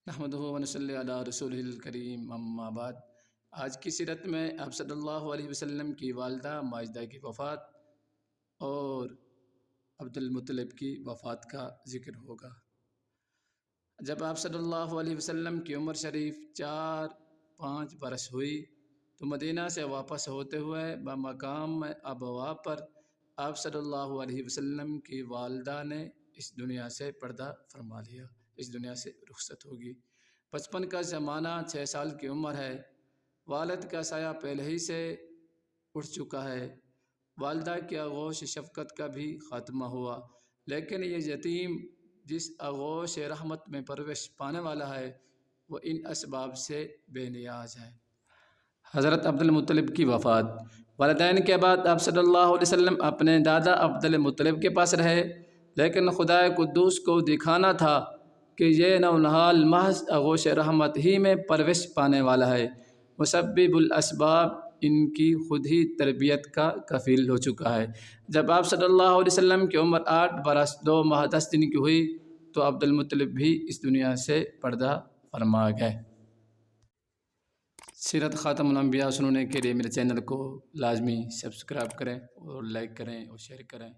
نحمدہ و نصلی علی رسولہ الکریم، اما بعد۔ آج کی سیرت میں آپ صلی اللہ علیہ وسلم کی والدہ ماجدہ کی وفات اور عبد المطلب کی وفات کا ذکر ہوگا۔ جب آپ صلی اللہ علیہ وسلم کی عمر شریف 4-5 برس ہوئی تو مدینہ سے واپس ہوتے ہوئے بمقام ابوا پر آپ صلی اللہ علیہ وسلم کی والدہ نے اس دنیا سے پردہ فرما لیا، اس دنیا سے رخصت ہوگی۔ 55 کا زمانہ، 6 سال کی عمر ہے۔ والد کا سایہ پہلے ہی سے اٹھ چکا ہے۔ والدہ کی آغوش شفقت کا بھی خاتمہ ہوا، لیکن یہ یتیم جس آغوش رحمت میں پرورش پانے والا ہے وہ ان اسباب سے بے نیاز ہے۔ حضرت عبد المطلب کی وفات۔ والدین کے بعد آپ صلی اللہ علیہ وسلم اپنے دادا عبد المطلب کے پاس رہے، لیکن خدا قدوس کو دکھانا تھا کہ یہ نونہال محض آغوش رحمت ہی میں پرورش پانے والا ہے۔ مسبب الاسباب ان کی خود ہی تربیت کا کفیل ہو چکا ہے۔ جب آپ صلی اللہ علیہ وسلم کی عمر 8 برس 2 ماہ 10 دن کی ہوئی تو عبد المطلب بھی اس دنیا سے پردہ فرما گئے۔ سیرت خاتم الانبیاء سننے کے لیے میرے چینل کو لازمی سبسکرائب کریں اور لائک کریں اور شیئر کریں۔